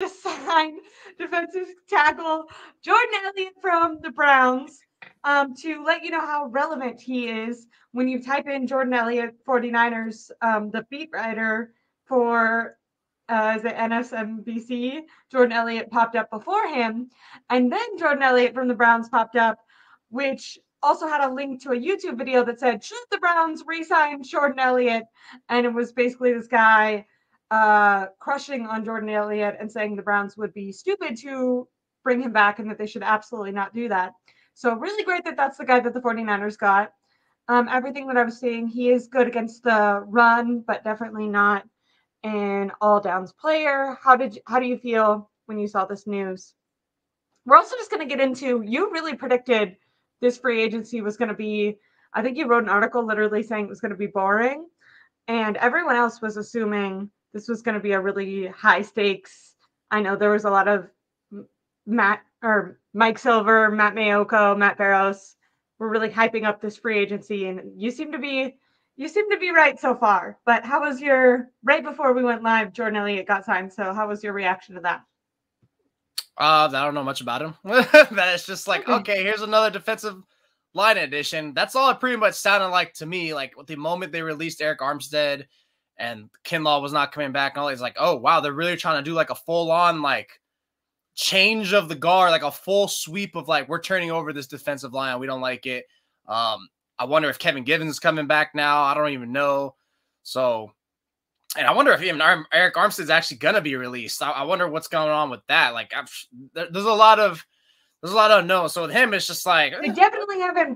just signed defensive tackle Jordan Elliott from the Browns. To let you know how relevant he is, when you type in Jordan Elliott 49ers, the beat writer for the NSMBC, Jordan Elliott popped up before him. And then Jordan Elliott from the Browns popped up, which also had a link to a YouTube video that said, should the Browns re-sign Jordan Elliott? And it was basically this guy crushing on Jordan Elliott and saying the Browns would be stupid to bring him back and that they should absolutely not do that. So really great that that's the guy that the 49ers got. Everything that I was seeing, he is good against the run, but definitely not an all downs player. How do you feel when you saw this news? We're also just going to get into, you really predicted this free agency was going to be, I think you wrote an article literally saying it was going to be boring, and everyone else was assuming this was going to be a really high stakes. I know there was a lot of Mike Silver, Matt Mayoko, Matt Barrows were really hyping up this free agency, and you seem to be right so far. But how was right before we went live, Jordan Elliott got signed. So how was your reaction to that? I don't know much about him. That it's just like, okay, here's another defensive line addition. That's all it pretty much sounded like to me. Like the moment they released Eric Armstead and Kinlaw was not coming back and all, it's like, oh wow, they're really trying to do like a full on like change of the guard, like a full sweep of like, we're turning over this defensive line. We don't like it. I wonder if Kevin Givens is coming back now. I don't even know. So, and I wonder if even Eric Armstead's actually going to be released. I wonder what's going on with that. Like, there's a lot of unknowns. So with him, it's just like they definitely haven't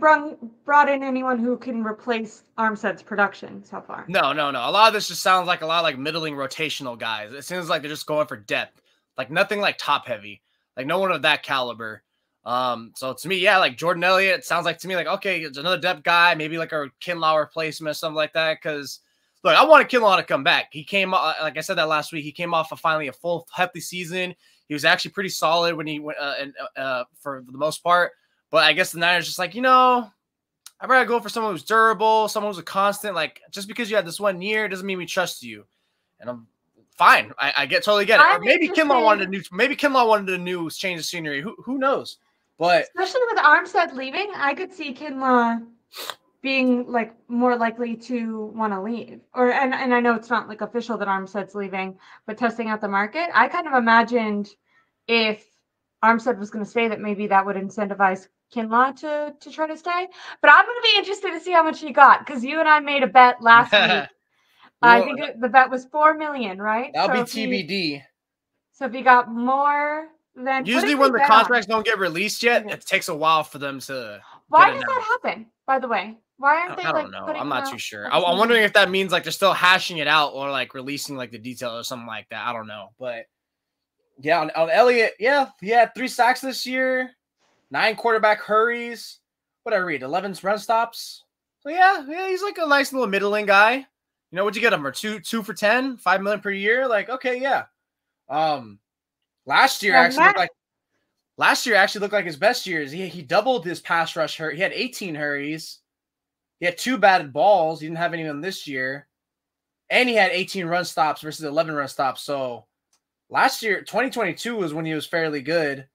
brought in anyone who can replace Armstead's production so far. No. A lot of this just sounds like a lot of like middling rotational guys. It seems like they're just going for depth, like nothing like top heavy, like no one of that caliber. So to me, yeah, like Jordan Elliott, it sounds like to me like, okay, it's another depth guy, maybe like a Kinlaw replacement or something like that. Because look, I wanted Kinlaw to come back. He came, like I said that last week, he came off of finally a full healthy season. He was actually pretty solid when he went for the most part. But I guess the Niners just like, I'd rather go for someone who's durable, someone who's a constant. Like just because you had this 1 year doesn't mean we trust you. And I'm fine. I totally get it. Or maybe Kinlaw wanted a new change of scenery. Who knows? But especially with Armstead leaving, I could see Kinlaw being like more likely to want to leave. And I know it's not like official that Armstead's leaving, but testing out the market, I kind of imagined if Armstead was going to stay, that maybe that would incentivize Kinlaw to try to stay. But I'm going to be interested to see how much he got, because you and I made a bet last week. I think the bet was $4 million, right? That'll be TBD. So if he got more than usually when the contracts don't get released yet, it takes a while for them to. Why does that happen? By the way, why aren't they? I don't know. I'm not too sure. I'm wondering if that means like they're still hashing it out or like releasing like the detail or something like that. I don't know, but yeah, on Elliott, yeah, he had 3 sacks this year, 9 quarterback hurries. What I read, 11 run stops. So yeah, he's like a nice little middling guy. What'd you get him for? 2 for 10, $5 million per year. Like, okay, yeah. Last year actually looked like his best years. He doubled his pass rush hurry. He had 18 hurries. He had 2 batted balls. He didn't have any of them this year. And he had 18 run stops versus 11 run stops. So last year, 2022 was when he was fairly good.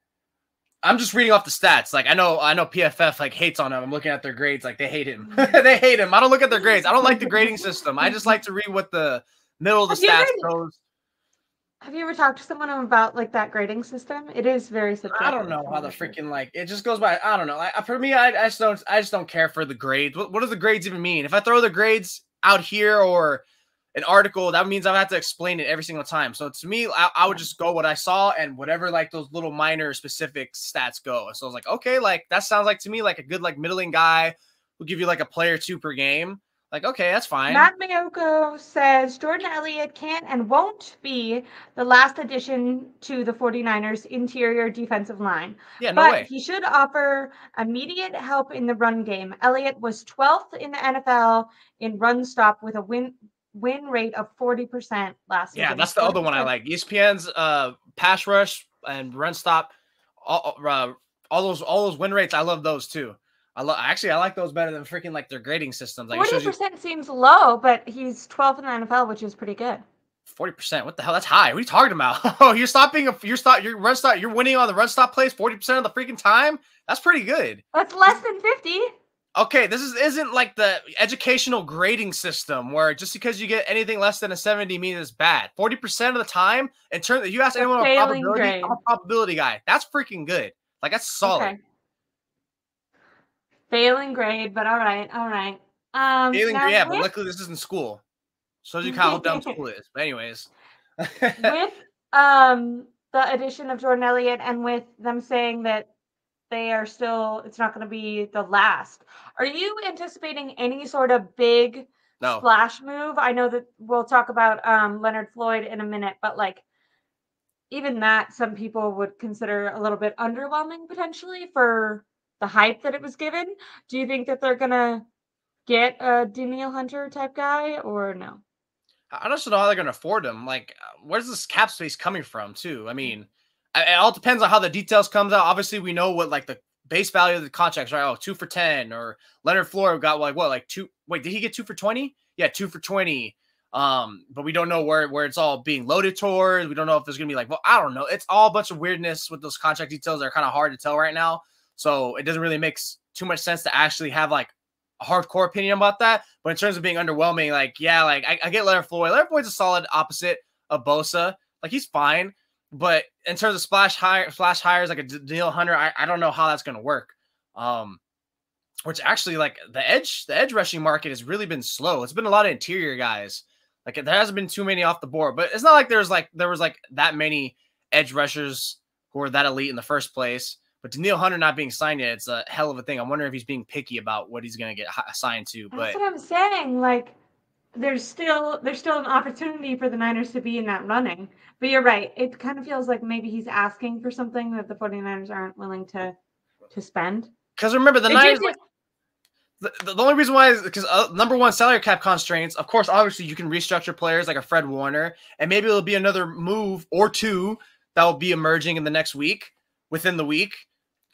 I'm just reading off the stats. Like I know PFF like hates on him. I'm looking at their grades. Like they hate him. They hate him. I don't look at their grades. I don't like the grading system. I just like to read what the middle of the stats goes. Have you ever talked to someone about like that grading system? It is very subjective. I don't know how the freaking like it just goes by. I don't know. For me, I just don't care for the grades. What do the grades even mean? If I throw the grades out here or an article, that means I have to explain it every single time. So to me, I would just go what I saw and whatever like those little minor specific stats go. So I was like, okay, like that sounds like to me like a good like middling guy who give you like a play or 2 per game. Like, okay, that's fine. Matt Mayoko says Jordan Elliott can't and won't be the last addition to the 49ers interior defensive line. Yeah, no way. But he should offer immediate help in the run game. Elliott was 12th in the NFL in run stop with a win rate of 40% last season. Yeah, that's the other one I like. ESPN's pass rush and run stop, all those win rates. I love those too. I like those better than freaking like their grading systems. Like 40% seems low, but he's 12th in the NFL, which is pretty good. 40%. What the hell? That's high. What are you talking about? Oh, you're winning on the run stop plays 40% of the freaking time? That's pretty good. That's less than 50. Okay, this isn't like the educational grading system where just because you get anything less than a 70 means it's bad. 40% of the time, in terms, if you ask anyone about probability, I'm a probability guy. That's freaking good. Like, that's solid. Okay. Failing grade, but all right. Failing grade, yeah, but luckily this isn't school. Shows you how dumb school is. But anyways. With the addition of Jordan Elliott and with them saying that they are still, it's not going to be the last. Are you anticipating any sort of big splash move? I know that we'll talk about Leonard Floyd in a minute, but like even that, some people would consider a little bit underwhelming potentially for the hype that it was given. Do you think that they're going to get a Danielle Hunter type guy or no? I don't know how they're going to afford him. Like, where's this cap space coming from too? I mean, it all depends on how the details comes out. Obviously, we know what like the base value of the contracts, right? Oh, 2 for 10, or Leonard Floyd got like what, like 2? Wait, did he get 2 for 20? Yeah, 2 for 20. But we don't know where it's all being loaded towards. We don't know if there's gonna be like, well, I don't know. It's all a bunch of weirdness with those contract details that are kind of hard to tell right now. So it doesn't really make too much sense to actually have like a hardcore opinion about that. But in terms of being underwhelming, like, yeah, like I get Leonard Floyd. Leonard Floyd's a solid opposite of Bosa. Like, he's fine. But in terms of splash hires like a Danielle Hunter, I don't know how that's going to work. Which actually, like, the edge rushing market has really been slow. It's been a lot of interior guys. Like, there hasn't been too many off the board, but it's not like there was that many edge rushers who were that elite in the first place. But Danielle Hunter not being signed yet, it's a hell of a thing. I'm wondering if he's being picky about what he's going to get assigned to. But that's what I'm saying. Like, there's still an opportunity for the Niners to be in that running. But you're right. It kind of feels like maybe he's asking for something that the 49ers aren't willing to spend. Because remember, the Niners, like, the only reason why is because number one, salary cap constraints. Of course, obviously, you can restructure players like a Fred Warner, and maybe it'll be another move or two that will be emerging in the next week, within the week.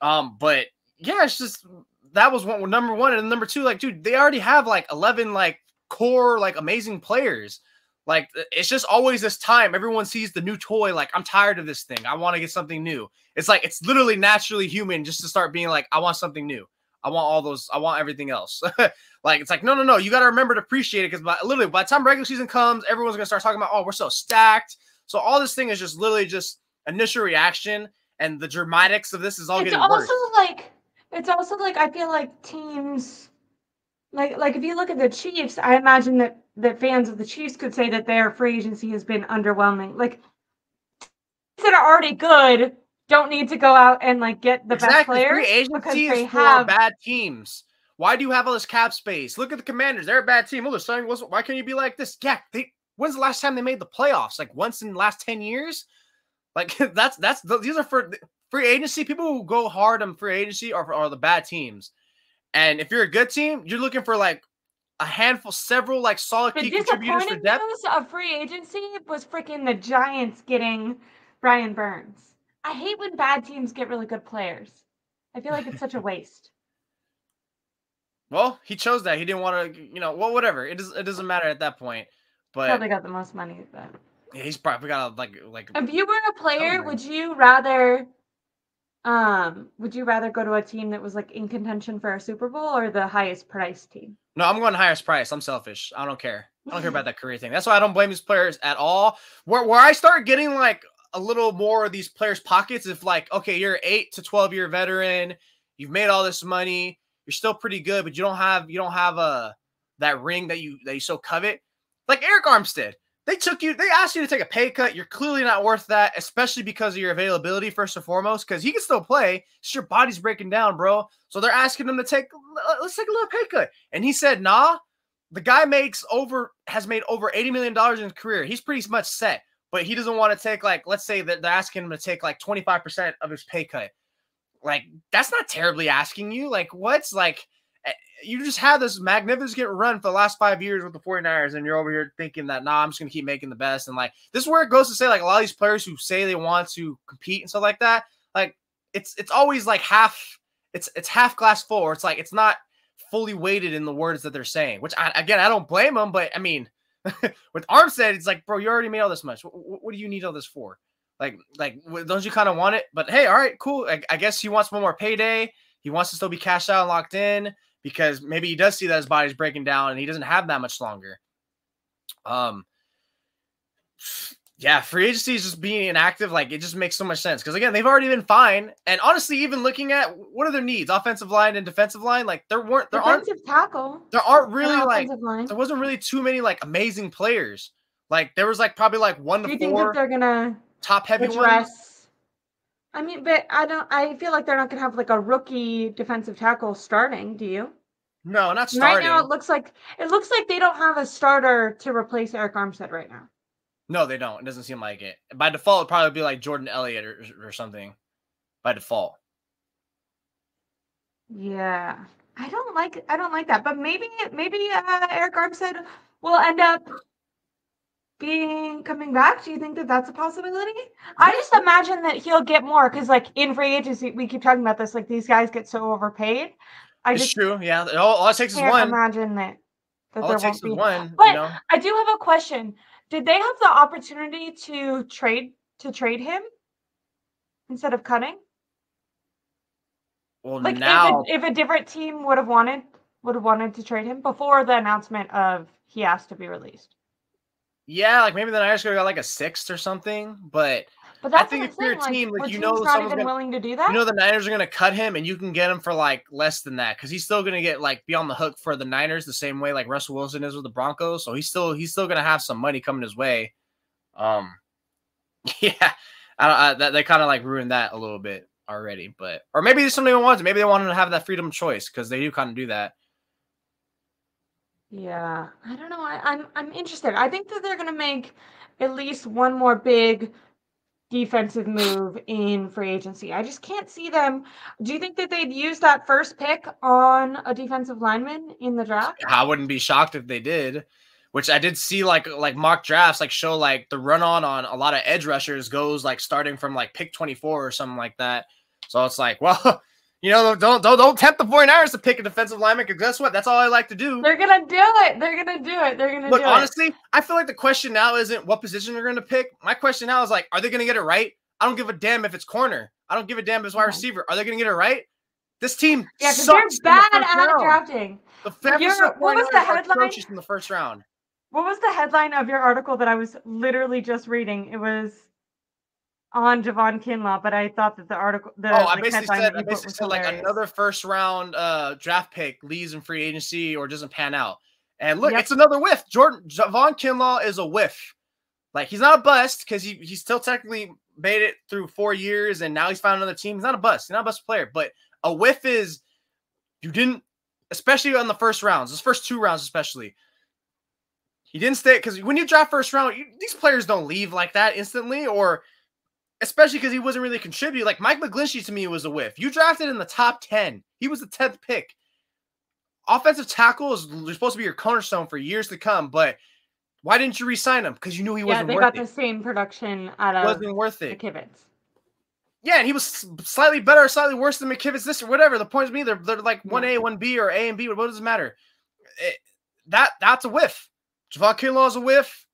But yeah, it's just that was number one, and number two, like, dude, they already have like 11 like core like amazing players. Like, it's just always this time everyone sees the new toy, like, I'm tired of this thing, I want to get something new. It's like, it's literally naturally human just to start being like, I want something new, I want all those, I want everything else. Like, it's like, no, you got to remember to appreciate it, because literally by the time regular season comes, everyone's gonna start talking about, oh, we're so stacked. So all this thing is just literally just initial reaction, and the dramatics of this is all getting worse. It's also like I feel like teams like if you look at the Chiefs, I imagine that fans of the Chiefs could say that their free agency has been underwhelming. Like, that are already good don't need to go out and like get the best players. Free agency is for bad teams. Why do you have all this cap space? Look at the Commanders; they're a bad team. Well, why can't you be like this? Yeah, when's the last time they made the playoffs? Like, once in the last 10 years. Like, these are for free agency. People who go hard on free agency are the bad teams. And if you're a good team, you're looking for like a handful, several like solid key contributors for depth. The disappointing news of free agency was freaking the Giants getting Brian Burns. I hate when bad teams get really good players. I feel like it's such a waste. Well, he chose that. He didn't want to, well, whatever. It doesn't matter at that point. But probably got the most money. But yeah, he's probably got like. If you were a player, would you rather go to a team that was like in contention for a Super Bowl or the highest priced team? No, I'm going highest price. I'm selfish. I don't care. I don't care about that career thing. That's why I don't blame these players at all. Where I start getting like a little more of these players' pockets, if like, okay, you're an 8 to 12-year veteran, you've made all this money, you're still pretty good, but you don't have that ring that you so covet. Like Eric Armstead. They asked you to take a pay cut. You're clearly not worth that, especially because of your availability, first and foremost, because he can still play. It's just your body's breaking down, bro. So they're asking him to let's take a little pay cut. And he said, nah. The guy has made over $80 million in his career. He's pretty much set, but he doesn't want to take, like, let's say that they're asking him to take like 25% of his pay cut. Like, that's not terribly asking you. Like, what's like, you just had this magnificent run for the last 5 years with the 49ers, and you're over here thinking that, nah, I'm just going to keep making the best. And like, this is where it goes to say, like, a lot of these players who say they want to compete and stuff like that, like, it's always like it's half glass full, or it's like, it's not fully weighted in the words that they're saying, which I don't blame them, but I mean, With Armstead, it's like, bro, you already made all this much. What do you need all this for? Like, don't you kind of want it? But hey, all right, cool. I guess he wants one more payday. He wants to still be cashed out and locked in because maybe he does see that his body's breaking down and he doesn't have that much longer. Yeah, free agency is just being inactive. Like, it just makes so much sense because again, they've already been fine. And honestly, even looking at what are their needs, offensive line and defensive line, like there aren't really like there wasn't really too many like amazing players. Like there was like probably like 1 to 4. Do you think that they're gonna top heavy ones? I mean, but I feel like they're not gonna have like a rookie defensive tackle starting. Do you? No, not starting. Right now, it looks like they don't have a starter to replace Eric Armstead right now. No, they don't. It doesn't seem like it. By default, it'd probably be like Jordan Elliott or something. By default. Yeah, I don't like that. But maybe Eric Armstead will end up coming back. Do you think that that's a possibility? I just imagine that he'll get more because, like, in free agency, we keep talking about this. Like, these guys get so overpaid. It's true. Yeah, all it takes is one. Can't imagine that all it takes is one. But I do have a question. Did they have the opportunity to trade him instead of cutting? Well, like now if a different team would have wanted to trade him before the announcement of he has to be released. Yeah, like maybe the Niners could have got like a 6th or something, but that's I think if you're a team, like not even willing to do that. You know the Niners are gonna cut him, and you can get him for like less than that because he's still gonna get like be on the hook for the Niners the same way like Russell Wilson is with the Broncos. So he's still gonna have some money coming his way. Yeah, they kind of like ruined that a little bit already, but or maybe there's something they want. Maybe they want him to have that freedom of choice because they do kind of do that. Yeah, I don't know. I'm interested. I think that they're gonna make at least one more big defensive move in free agency. I just can't see them. Do you think that they'd use that first pick on a defensive lineman in the draft? I wouldn't be shocked if they did. Which I did see like mock drafts like show like the run on a lot of edge rushers goes like starting from like pick 24 or something like that. So it's like, well. You know, don't tempt the 49ers to pick a defensive lineman because guess what? That's all I like to do. They're going to do it. Look, honestly, I feel like the question now isn't what position they're going to pick. My question now is like, are they going to get it right? I don't give a damn if it's corner. I don't give a damn if it's wide receiver. Are they going to get it right? This team because they're bad at drafting. What was the headline in the first round? What was the headline of your article that I was literally just reading? It was on Javon Kinlaw, but I thought that the article, I basically said like another first round draft pick leaves in free agency or doesn't pan out. And look, it's another whiff. Javon Kinlaw is a whiff. Like he's not a bust because he still technically made it through 4 years and now he's found another team. He's not a bust. He's not a bust player, but a whiff is you didn't, especially on the first rounds, those first 2 rounds especially. He didn't stay because when you draft first round, these players don't leave like that instantly or. Especially because he wasn't really contributing. Like Mike McGlinchey to me was a whiff. You drafted in the top 10. He was the 10th pick. Offensive tackle is supposed to be your cornerstone for years to come. But why didn't you re-sign him? Because you knew he wasn't worth it. Yeah, they got the same production out of wasn't worth it. McKivitz. Yeah, and he was slightly better or slightly worse than McKivitz this or whatever. The point is me, they're like 1A, 1B, or A and B. What does it matter? That's a whiff. Javon Kinlaw is a whiff.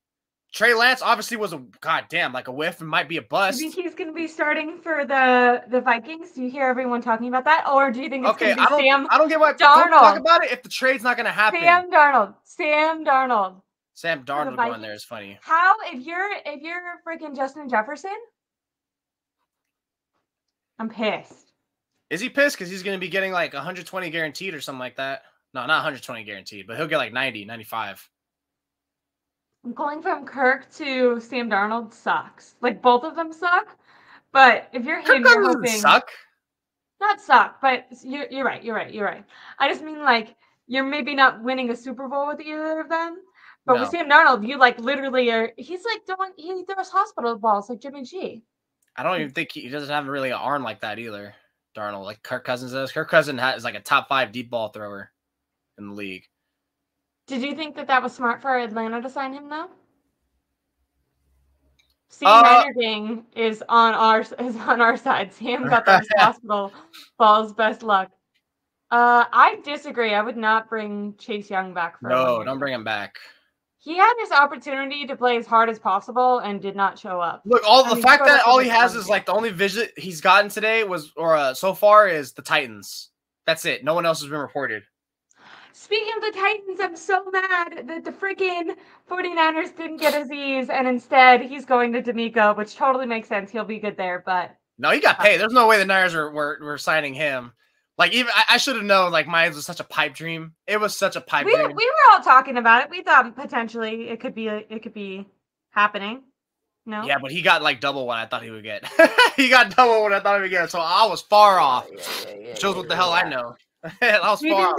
Trey Lance obviously was a like a whiff and might be a bust. Do you think he's going to be starting for the Vikings? Do you hear everyone talking about that, or do you think it's going to be Sam? I don't get why. Darnold. Don't talk about it if the trade's not going to happen. Sam Darnold going there is funny. How if you're freaking Justin Jefferson? I'm pissed. Is he pissed because he's going to be getting like 120 guaranteed or something like that? No, not 120 guaranteed, but he'll get like 90, 95. Going from Kirk to Sam Darnold sucks. Like both of them suck. But if you're him, you're hoping suck. Not suck, but you're right. I just mean like you're maybe not winning a Super Bowl with either of them. But with Sam Darnold, you like literally he's like he throws hospital balls like Jimmy G. I don't even think he doesn't have really an arm like that either. Darnold, like Kirk Cousins does. Kirk Cousins is like a top 5 deep ball thrower in the league. Did you think that was smart for Atlanta to sign him though? Sam Niner is on our side. Sam got those hospital balls. Best luck. I disagree. I would not bring Chase Young back for. No, don't bring him back. He had his opportunity to play as hard as possible and did not show up. Look, the fact that all he has is like the only visit he's gotten today was, or so far, is the Titans. That's it. No one else has been reported. Speaking of the Titans, I'm so mad that the freaking 49ers didn't get Aziz, and instead he's going to D'Amico, which totally makes sense. He'll be good there, but no, he got paid. There's no way the Niners were signing him. Like, even I should have known. Like, mine was such a pipe dream. It was such a pipe dream. We were all talking about it. We thought potentially it could be happening. No. Yeah, but he got like double what I thought he would get. He got double what I thought he would get. So I was far off. Shows what the hell I know. I was far off.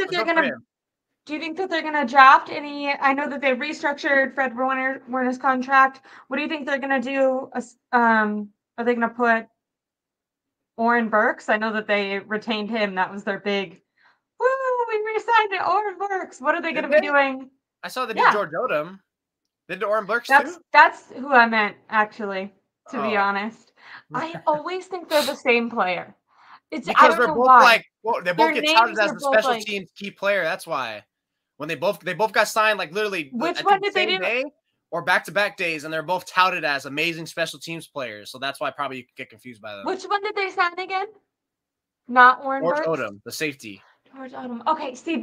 Do you think that they're gonna draft any? I know that they restructured Fred Warner's contract. What do you think they're gonna do? Are they gonna put Oren Burks? I know that they retained him. That was their big. Woo! We re-signed it, Oren Burks. What are they gonna be doing? I saw they did George Odom. They did Oren Burks too. That's who I meant, actually. To be honest, I always think they're the same player. It's because they're both they both get touted as the special teams key player. That's why. When they both got signed, like literally, which one did they do? Day or back-to-back days, and they're both touted as amazing special teams players. So that's why probably you could get confused by them. Which one did they sign again? Not Oren Burks? George Odom, the safety. George Odom. Okay, see,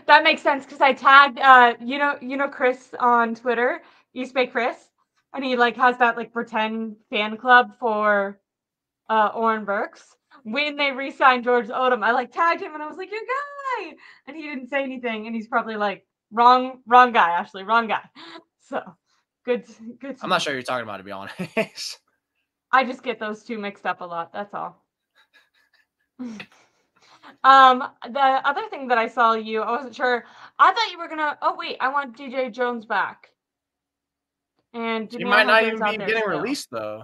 that makes sense because I tagged you know Chris on Twitter, East Bay Chris, and he like has that like pretend fan club for Oren Burks. When they re-signed George Odom, I like tagged him and I was like, your guy, and he didn't say anything, and he's probably like, wrong guy, Ashley, wrong guy. So good. I'm not sure who you're talking about, to be honest. I just get those two mixed up a lot. That's all. The other thing that I saw I wasn't sure. I thought you were gonna. Oh wait, I want DJ Jones back. And he might not even be getting released though.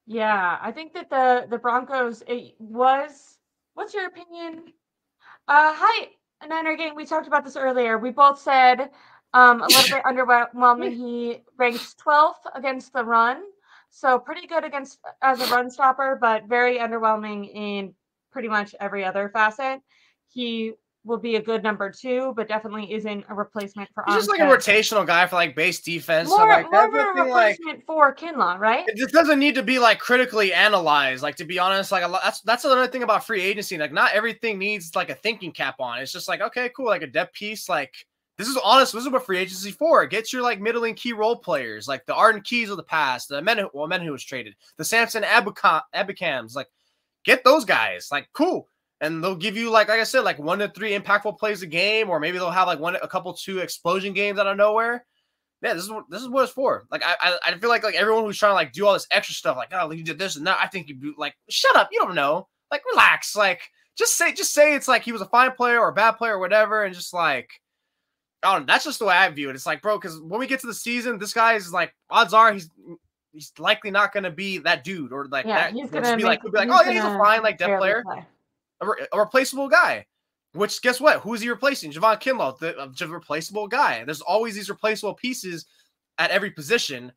Yeah, I think that the Broncos, what's your opinion? Hi, Niner Gang. We talked about this earlier. We both said a little bit underwhelming. He ranks 12th against the run. So pretty good as a run stopper, but very underwhelming in pretty much every other facet. He will be a good number 2, but definitely isn't a replacement for. He's just like a rotational guy for like base defense. More of a replacement for Kinlaw, right? It just doesn't need to be like critically analyzed. Like, to be honest, like that's another thing about free agency. Like, not everything needs like a thinking cap on. It's just like, okay, cool, like a depth piece. Like, this is what free agency for. It gets your like middling key role players, like the Arden Keys of the past, the men who was traded, the Samson Abukams. Like, get those guys. Like, cool. And they'll give you, like I said, like 1 to 3 impactful plays a game, or maybe they'll have like a couple 2 explosion games out of nowhere. Yeah, this is what it's for. Like, I feel like everyone who's trying to like do all this extra stuff, like, oh, you did this and that, I think you'd be like, shut up, you don't know. Like, relax. Like, just say it's like he was a fine player or a bad player or whatever, and just like, I don't know. That's just the way I view it. It's like, bro, because when we get to the season, this guy is like, odds are he's likely not going to be that dude, or like that. He's gonna be like, oh yeah, he's a fine like depth player. A replaceable guy, which guess what? Who is he replacing? Javon Kinlaw, the replaceable guy. There's always these replaceable pieces at every position,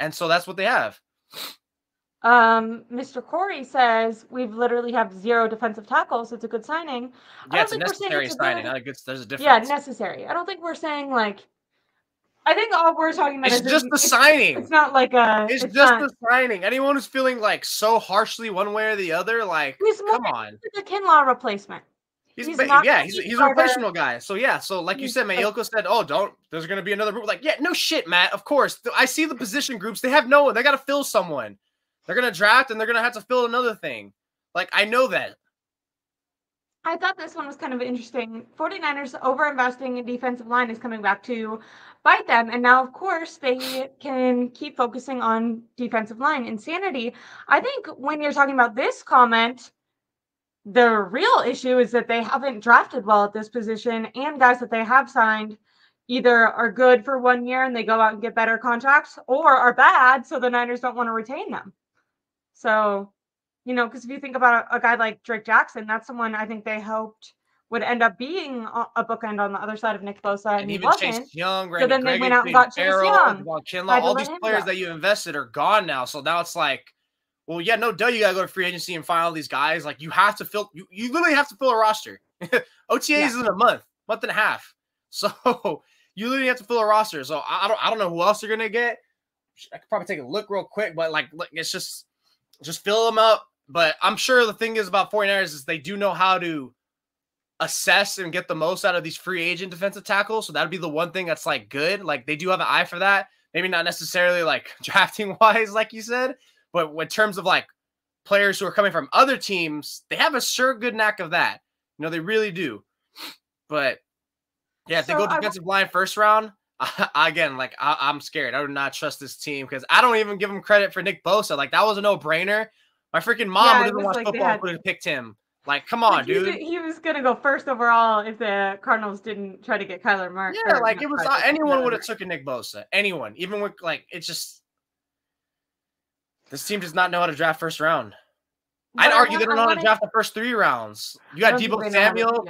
and so that's what they have. Mr. Corey says we've literally have 0 defensive tackles. It's a good signing. Yeah, it's a necessary signing. There's a difference. Yeah, necessary. I don't think we're saying like. I think all we're talking about is just the signing. It's not like a. It's just the signing. Anyone who's feeling like so harshly one way or the other, like, come on. He's a Kinlaw replacement. He's a replaceable guy. So yeah, so like you said, Mayoko said, there's gonna be another group. Like, yeah, no shit, Matt. Of course, I see the position groups. They have no one. They got to fill someone. They're gonna draft and they're gonna have to fill another thing. Like, I know that. I thought this one was kind of interesting. 49ers over-investing in defensive line is coming back to bite them. And now, of course, they can keep focusing on defensive line insanity. I think when you're talking about this comment, the real issue is that they haven't drafted well at this position, and guys that they have signed either are good for 1 year and they go out and get better contracts, or are bad, so the Niners don't want to retain them. So, because if you think about a guy like Drake Jackson, that's someone I think they hoped would end up being a bookend on the other side of Nick Bosa, and he wasn't. Chase Young, so then they went out and got Chase Young. Kinlaw, all these players that you invested are gone now. So now it's like, well, yeah, no duh, you got to go to free agency and find all these guys. Like, you have to fill, you literally have to fill a roster. OTAs is in a month and a half. So You literally have to fill a roster. So I don't know who else you're gonna get. I could probably take a look real quick, but like it's just fill them up. But I'm sure the thing is about 49ers is they do know how to assess and get the most out of these free agent defensive tackles. So that'd be the one thing that's like good. Like they do have an eye for that. Maybe not necessarily like drafting wise, like you said, but in terms of like players who are coming from other teams, they have a sure good knack of that. You know, they really do. But yeah, if they go defensive line first round, again, like I'm scared. I would not trust this team because I don't even give them credit for Nick Bosa. Like that was a no-brainer. My freaking mom would even watch football and would have picked him. Like, come on, dude. He was gonna go first overall if the Cardinals didn't try to get Kyler Murray. Yeah, like it was anyone would have taken Nick Bosa. Anyone, even with like it's just this team does not know how to draft first round. I'd argue they don't know how to draft the first 3 rounds. You got Deebo Samuel.